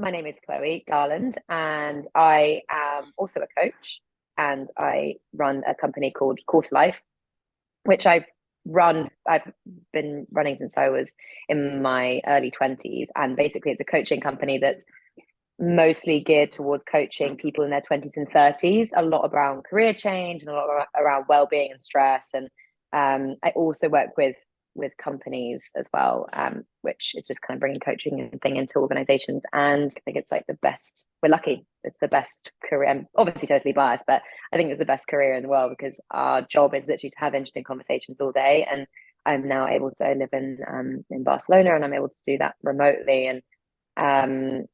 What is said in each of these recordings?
my name is Chloe Garland, and I am also a coach. And I run a company called Quarter Life, which I've been running since I was in my early 20s. And basically, it's a coaching company that's mostly geared towards coaching people in their 20s and 30s, a lot around career change and a lot around well-being and stress. And I also work with companies as well, which is just kind of bringing coaching and thing into organizations. And I think it's like the best. We're lucky. It's the best career. I'm obviously totally biased, but I think it's the best career in the world because our job is literally to have interesting conversations all day. And I'm now able to live in Barcelona, and I'm able to do that remotely. And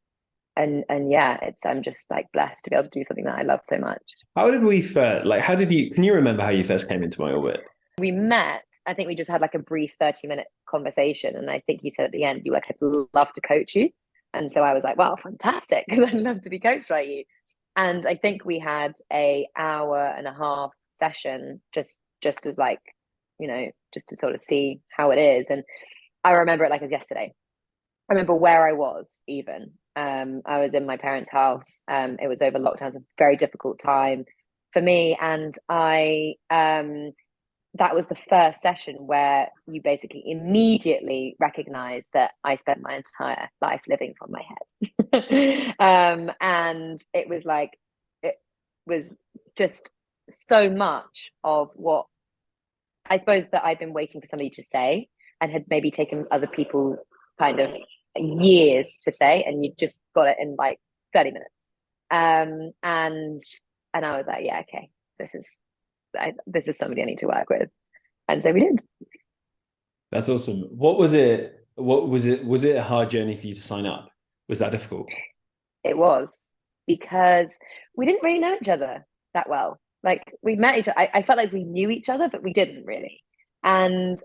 yeah, I'm just like blessed to be able to do something that I love so much. How did we first, like, can you remember how you first came into my orbit? We met, I think we just had like a brief 30-minute conversation. And I think you said at the end, you were like, I'd love to coach you. And so I was like, wow, fantastic. Because I'd love to be coached by you. And I think we had a hour and a half session just as like, just to sort of see how it is. And I remember it like as yesterday. I remember where I was even. I was in my parents' house. It was over lockdown. It was a very difficult time for me. And that was the first session where you basically immediately recognize that I spent my entire life living from my head. And it was just so much of what I suppose that I've been waiting for somebody to say and had maybe taken other people kind of years to say, and you just got it in like 30 minutes. And I was like, yeah, okay, this is somebody I need to work with. And so we did. That's awesome. What was it? Was it a hard journey for you to sign up? Was that difficult? It was because we didn't really know each other that well. Like we met each other. I felt like we knew each other, but we didn't really. And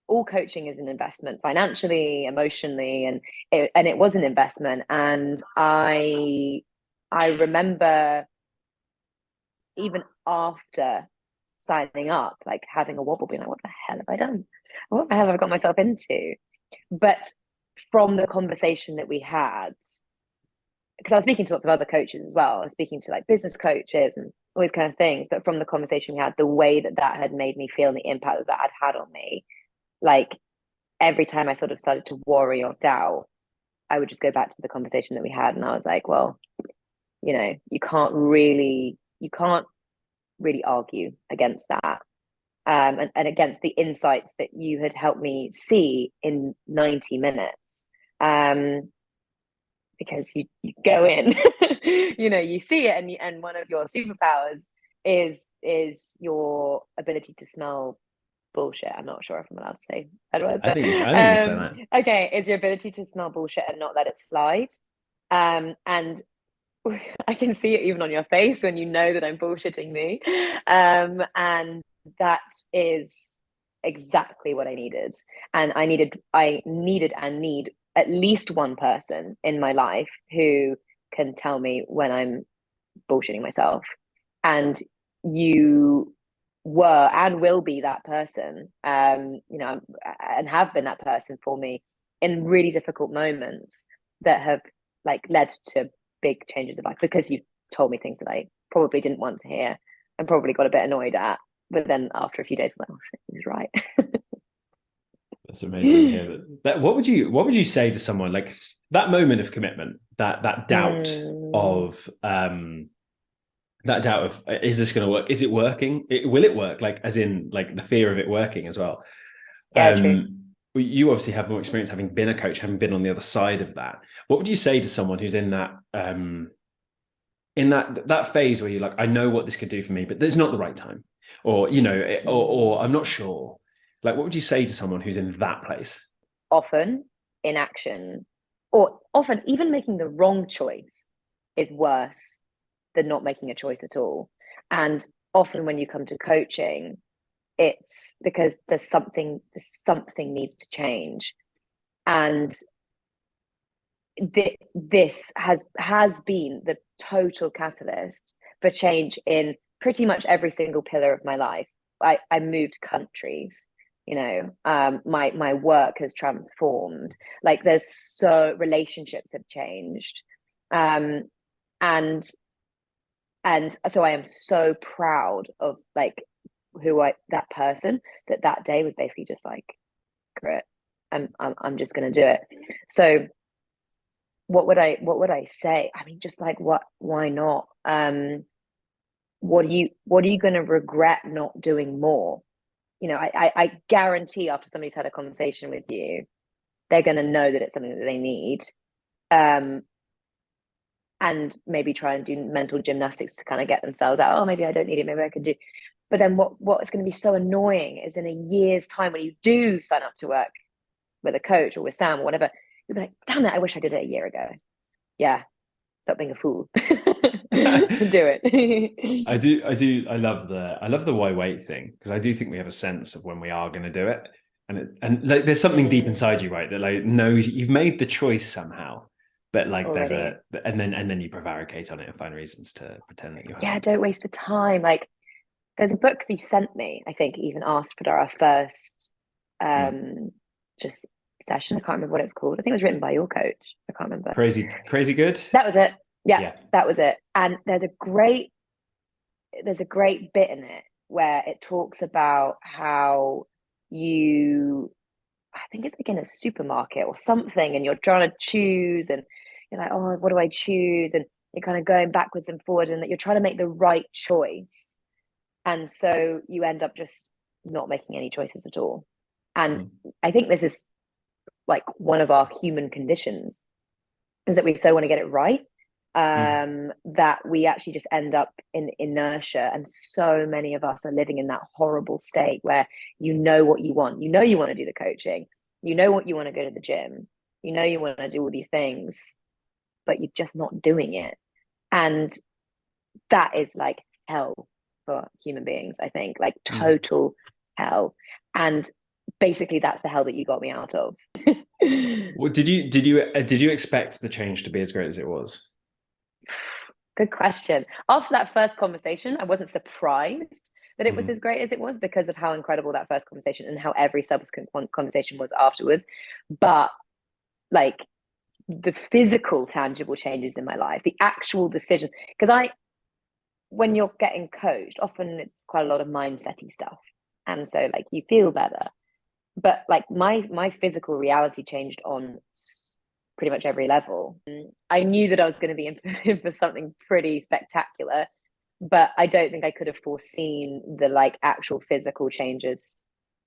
all coaching is an investment financially, emotionally, and it was an investment. And I remember even after signing up, like having a wobble, being like, what the hell have I done? What the hell have I got myself into? But from the conversation that we had, because I was speaking to lots of other coaches as well, I was speaking to like business coaches and all these kind of things. But from the conversation we had, the way that had made me feel and the impact that had on me, like every time I sort of started to worry or doubt, I would just go back to the conversation that we had. And I was like, well, you can't really argue against that. And against the insights that you had helped me see in 90 minutes. Because you go in, you see it, and one of your superpowers is your ability to smell bullshit. I'm not sure if I'm allowed to say bad words, I but think you said that. okay, it's your ability to smell bullshit and not let it slide. And I can see it even on your face when you know that I'm bullshitting me. And that is exactly what I needed. And I needed and need at least one person in my life who can tell me when I'm bullshitting myself. And you were and will be that person, and have been that person for me in really difficult moments that have like led to big changes of life, because you told me things that I probably didn't want to hear and probably got a bit annoyed at. But then after a few days, I'm like, oh shit, he was right. That's amazing to hear that. What would you say to someone like that moment of commitment, that doubt Mm, of is this going to work? Is it working? Will it work? Like as in like the fear of it working as well. yeah, true. You obviously have more experience having been a coach, having been on the other side of that. What would you say to someone who's in that phase where you're like, I know what this could do for me, but there's not the right time, or or I'm not sure. Like, what would you say to someone who's in that place? Often inaction, or often even making the wrong choice, is worse than not making a choice at all. And often when you come to coaching, it's because there's something needs to change. And this has been the total catalyst for change in pretty much every single pillar of my life. I moved countries. My work has transformed. Like relationships have changed. Um, and so I am so proud of like that person that day was basically just like, great, I'm just going to do it. So what would I say? I mean, just like, why not? What are you going to regret not doing more? I guarantee after somebody's had a conversation with you, they're going to know that it's something that they need. And maybe try and do mental gymnastics to kind of get themselves out. Oh, maybe I don't need it. Maybe I can do. But then what is going to be so annoying is in a year's time when you do sign up to work with a coach or with Sam or whatever, you'll be like, damn it, I wish I did it a year ago. Yeah, stop being a fool. Do it. I love the why wait thing, because I do think we have a sense of when we are going to do it. And like there's something deep inside you, right, that like knows you've made the choice somehow. But like Already. and then you prevaricate on it and find reasons to pretend that you Yeah, haven't. don't waste the time. Like there's a book that you sent me, I think even asked for our first just session. I can't remember what it's called. I think it was written by your coach. I can't remember. Crazy good. That was it. Yeah, Yeah. that was it. And there's a great bit in it where it talks about how I think it's like in a supermarket or something, and you're trying to choose, and you're like, oh, what do I choose? And you're kind of going backwards and forward, and that you're trying to make the right choice. And so you end up just not making any choices at all. And I think this is like one of our human conditions, is that we so want to get it right, that we actually just end up in inertia. And so many of us are living in that horrible state where you know what you want. You know you want to do the coaching. You know what you want to go to the gym. You know you want to do all these things, but you're just not doing it. And that is like hell for human beings, I think, like total hell. And basically that's the hell that you got me out of. Well, did you expect the change to be as great as it was? Good question. After that first conversation, I wasn't surprised that it was as great as it was, because of how incredible that first conversation and how every subsequent conversation was afterwards. But like the physical, tangible changes in my life, the actual decision, because when you're getting coached, often it's quite a lot of mindset-y stuff. And so like you feel better. But like my physical reality changed on pretty much every level. I knew that I was going to be in for something pretty spectacular, but I don't think I could have foreseen the like actual physical changes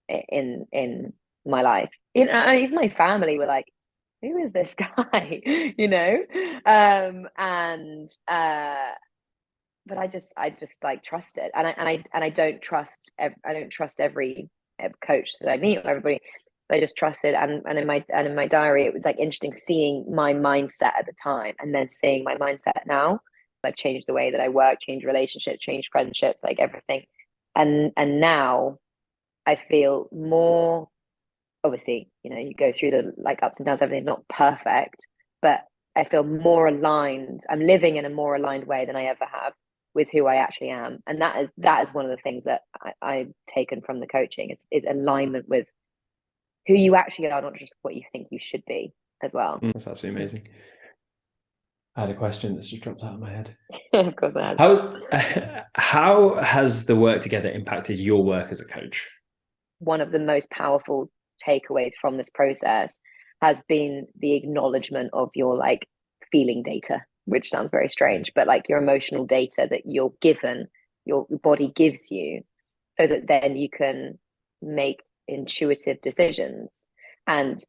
in my life. Even my family were like, "Who is this guy?" And but I just like trust it, and I don't trust every coach that I meet or everybody. I just trusted, and in my diary, it was like interesting seeing my mindset at the time, and then seeing my mindset now. I've changed the way that I work, changed relationships, changed friendships, like everything, and now I feel more. Obviously, you go through the like ups and downs. Everything's not perfect, but I feel more aligned. I'm living in a more aligned way than I ever have with who I actually am, and that is one of the things that I've taken from the coaching is alignment with who you actually are, not just what you think you should be as well. That's absolutely amazing. I had a question that's just dropped out of my head. Of course it has. How has the work together impacted your work as a coach? One of the most powerful takeaways from this process has been the acknowledgement of your like feeling data, which sounds very strange, but like your emotional data that you're given, your body gives you, so that then you can make intuitive decisions. And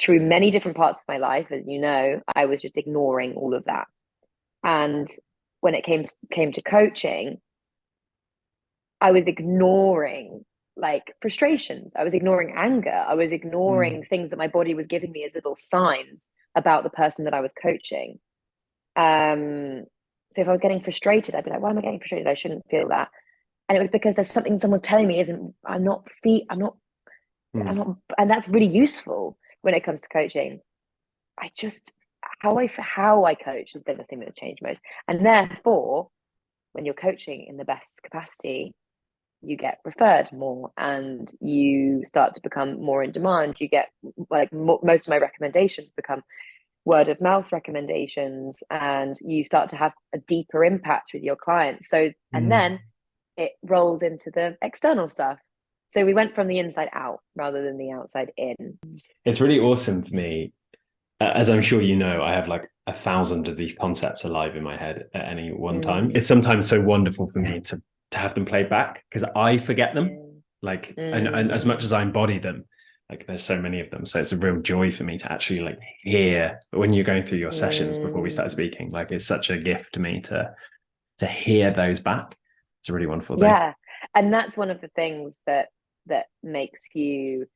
through many different parts of my life, as you know, I was just ignoring all of that. And when it came to coaching, I was ignoring like frustrations. I was ignoring anger. I was ignoring things that my body was giving me as little signs about the person that I was coaching. So if I was getting frustrated, I'd be like, why am I getting frustrated? I shouldn't feel that. And it was because there's something someone's telling me I'm not, and that's really useful when it comes to coaching. I just, how I coach has been the thing that's changed most. And therefore, when you're coaching in the best capacity, you get referred more and you start to become more in demand. You get like most of my recommendations become word of mouth recommendations, and you start to have a deeper impact with your clients. So, and then it rolls into the external stuff. So we went from the inside out rather than the outside in. It's really awesome for me. As I'm sure you know, I have like 1,000 of these concepts alive in my head at any one time. It's sometimes so wonderful for me to have them played back because I forget them. Like, and as much as I embody them, like there's so many of them. So it's a real joy for me to actually like hear when you're going through your sessions before we start speaking. Like it's such a gift to me to hear those back. It's a really wonderful thing. Yeah. And that's one of the things that makes you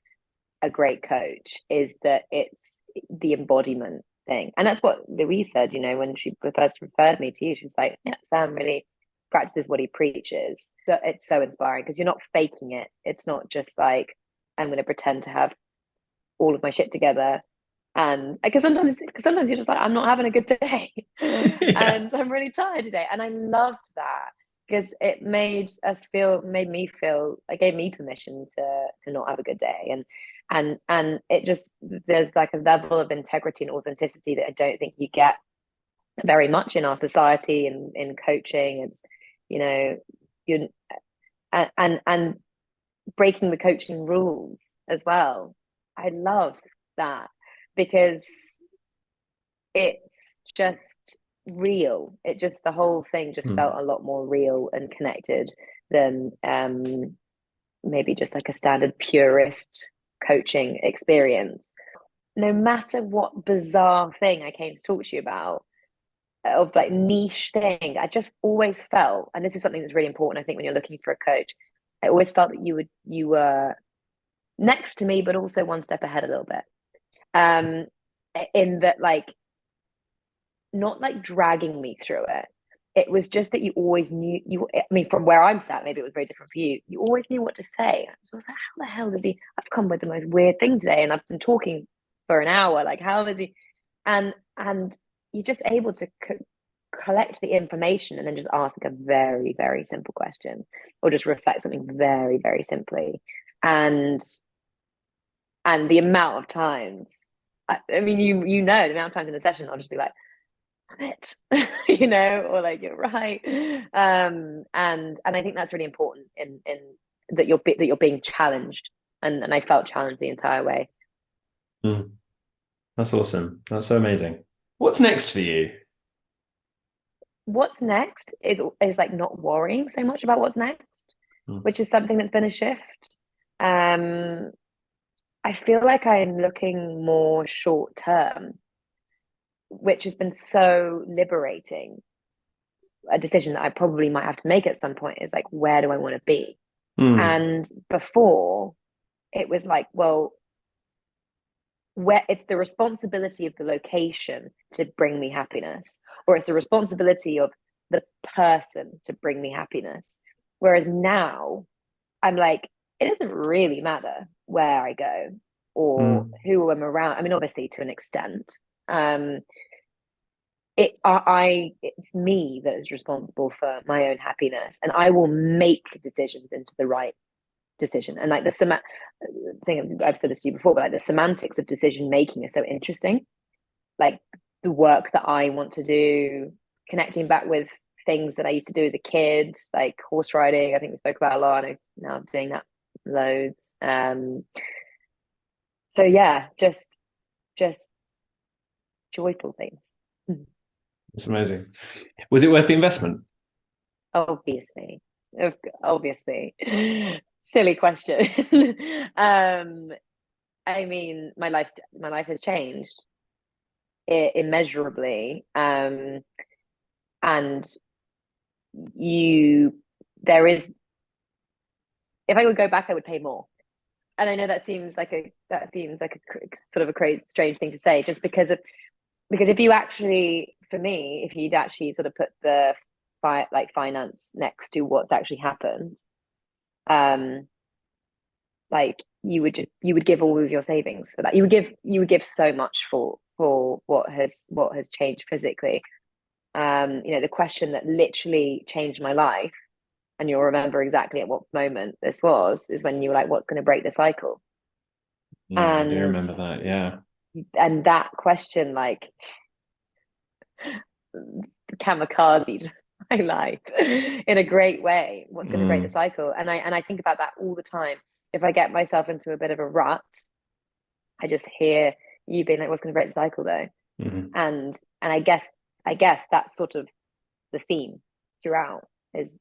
a great coach, is that it's the embodiment thing. And that's what Louise said, you know, when she first referred me to you, she was like, yeah, Sam really practices what he preaches. So it's so inspiring because you're not faking it. It's not just like, I'm going to pretend to have all of my shit together. And because sometimes you're just like, I'm not having a good day and I'm really tired today. And I loved that because it made me feel, it gave me permission to not have a good day. And it just, there's like a level of integrity and authenticity that I don't think you get very much in our society and in coaching. It's, you know, you and breaking the coaching rules as well. I love that because it's just real. It just, the whole thing just felt a lot more real and connected than maybe just like a standard purist coaching experience. No matter what bizarre thing I came to talk to you about, of like niche thing, I just always felt, and this is something that's really important, I think, when you're looking for a coach, I always felt that you were next to me, but also one step ahead a little bit. In that, like, not like dragging me through it. It was just that you always knew, I mean, from where I'm sat, maybe it was very different for you. You always knew what to say. So I was like, how the hell does he? I've come with the most weird thing today, and I've been talking for an hour. Like, how is he? And you're just able to collect the information and then just ask like a very, very simple question, or just reflect something very, very simply. And the amount of times, I mean, you know, the amount of times in a session, I'll just be like, it you know, or like, you're right. And I think that's really important in that you're being challenged, and I felt challenged the entire way. That's awesome. That's so amazing. What's next for you? What's next is like not worrying so much about what's next, which is something that's been a shift. I feel like I'm looking more short term, which has been so liberating. A decision that I probably might have to make at some point is like, where do I want to be? And before, it was like, well, where it's the responsibility of the location to bring me happiness, or it's the responsibility of the person to bring me happiness. Whereas now I'm like, it doesn't really matter where I go or who I'm around. I mean, obviously to an extent, it's me that is responsible for my own happiness, and I will make decisions into the right decision. And like the thing, I've said this to you before, but like the semantics of decision making is so interesting. Like the work that I want to do, connecting back with things that I used to do as a kid, like horse riding. I think we spoke about a lot, and now I'm doing that loads. So yeah, just joyful things. It's amazing. Was it worth the investment? Obviously. Silly question. I mean, my life has changed immeasurably. And there is, if I would go back, I would pay more. And I know that seems like a sort of a crazy, strange thing to say, just because if you actually, for me, if you'd actually sort of put the finance next to what's actually happened, like you would give all of your savings for that. You would give so much for what has changed physically. You know, the question that literally changed my life and you'll remember exactly at what moment this was, is when you were like, what's going to break the cycle? I do And remember that. Yeah. that question, like, kamikaze my life in a great way. What's going to break the cycle? And I think about that all the time. If I get myself into a bit of a rut, I just hear you being like, what's going to break the cycle though? And I guess that's sort of the theme throughout, is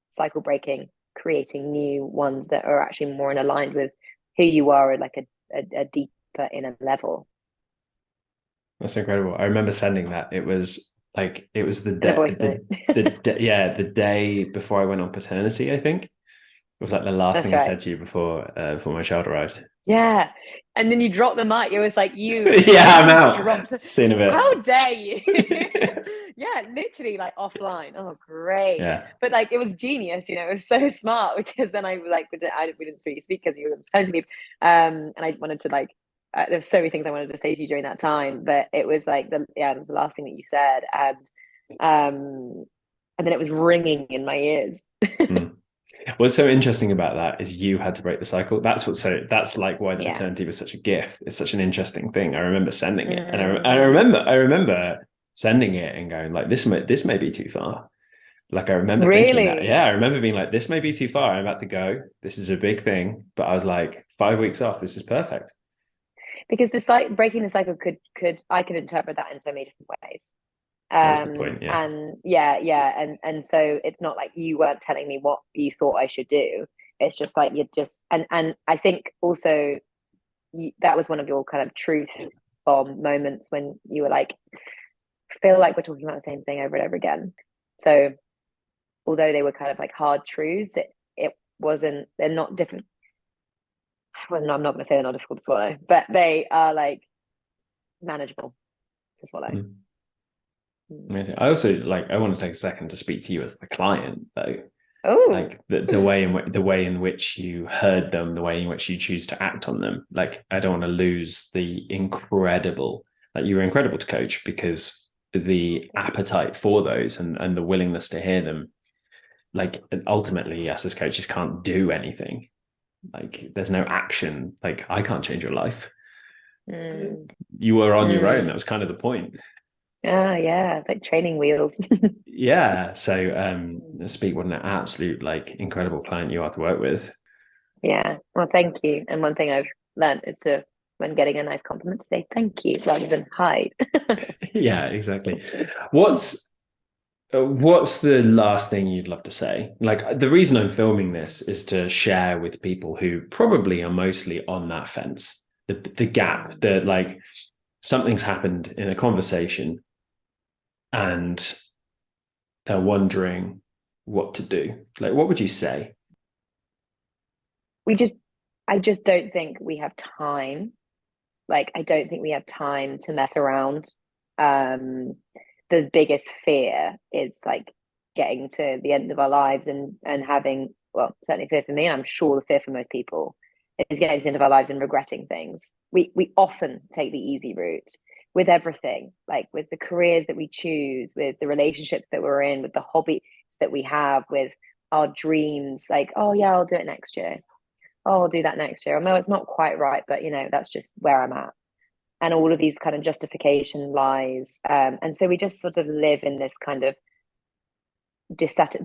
cycle breaking, creating new ones that are actually more in aligned with who you are at like a deeper inner level. That's incredible. I remember sending that. It was like, it was the In a day, voice note. the day before I went on paternity, I think. It was like the last That's thing I right. said to you before my child arrived. Yeah. And then you dropped the mic. It was like Yeah, I'm out. dropped. Sin of it. How dare you? Yeah, literally like offline. Oh, great. Yeah. But like it was genius, it was so smart, because then we didn't really speak because you were on paternity leave. And I wanted to like, there were so many things I wanted to say to you during that time, but it was like it was the last thing that you said, and then it was ringing in my ears. What's so interesting about that is you had to break the cycle. That's like why the Yeah. paternity was such a gift. It's such an interesting thing. I remember sending it, and I remember sending it and going like, this may be too far. Like I remember thinking that. Really? Yeah, I remember being like, this may be too far. I'm about to go. This is a big thing. But I was like, 5 weeks off. This is perfect. Because breaking the cycle could I could interpret that in so many different ways. That was the point. Yeah. And and so it's not like you weren't telling me what you thought I should do. It's just like you're just, and I think also that was one of your kind of truth bomb moments, when you were like, feel like we're talking about the same thing over and over again. So although they were kind of like hard truths, it wasn't, they're not different. Well, no, I'm not going to say they're not difficult to swallow, but they are like manageable to swallow. Amazing. I also I want to take a second to speak to you as the client, though. Oh, Like the way in which you heard them, the way in which you choose to act on them. Like I don't want to lose the incredible, like you were incredible to coach, because the appetite for those and the willingness to hear them. Like ultimately, us as coaches can't do anything. Like there's no action. Like I can't change your life. You were on your own. That was kind of the point. Yeah, it's like training wheels. Yeah. So speak, what an absolute incredible client you are to work with. Yeah. Well, thank you. And one thing I've learned is to, when getting a nice compliment, to say thank you rather than hide. Yeah, exactly. What's the last thing you'd love to say? Like the reason I'm filming this is to share with people who probably are mostly on that fence, the gap, that something's happened in a conversation and they're wondering what to do. Like, what would you say? I just don't think we have time. Like, I don't think we have time to mess around. The biggest fear is like getting to the end of our lives and having, well, certainly fear for me, and I'm sure the fear for most people is getting to the end of our lives and regretting things. We often take the easy route with everything, like with the careers that we choose, with the relationships that we're in, with the hobbies that we have, with our dreams. Like, oh yeah, I'll do it next year. Oh, I'll do that next year. No, it's not quite right, but that's just where I'm at. And all of these kind of justification lies. And so we just sort of live in this kind of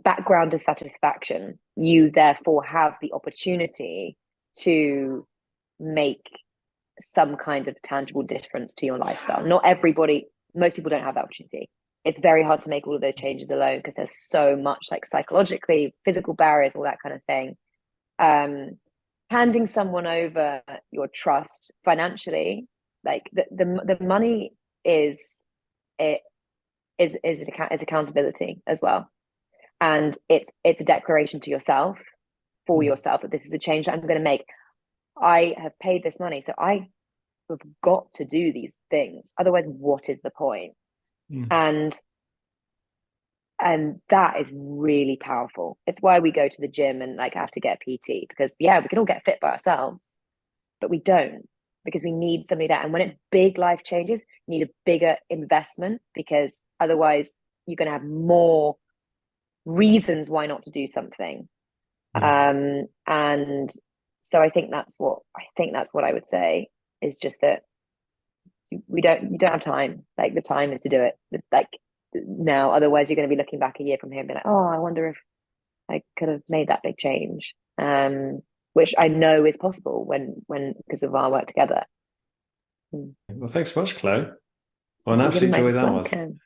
background dissatisfaction. You therefore have the opportunity to make some kind of tangible difference to your lifestyle. Not everybody, most people don't have that opportunity. It's very hard to make all of those changes alone, because there's so much psychologically, physical barriers, all that kind of thing. Handing someone over your trust financially, like the money is accountability as well, and it's a declaration to yourself, for yourself, that this is a change that I'm going to make. I have paid this money, so I have got to do these things. Otherwise, what is the point? And that is really powerful. It's why we go to the gym and have to get PT, because we can all get fit by ourselves, but we don't, because we need somebody there. And when it's big life changes, you need a bigger investment, because otherwise you're going to have more reasons why not to do something. Yeah. And so I think that's what I would say, is just that you don't have time. Like, the time is to do it like now, otherwise you're going to be looking back a year from here and be like, oh, I wonder if I could have made that big change. Which I know is possible when because of our work together. Well, thanks so much, Chloe. What an You're absolute joy most that was. welcome.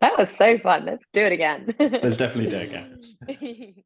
That was so fun. Let's do it again. Let's definitely do it again.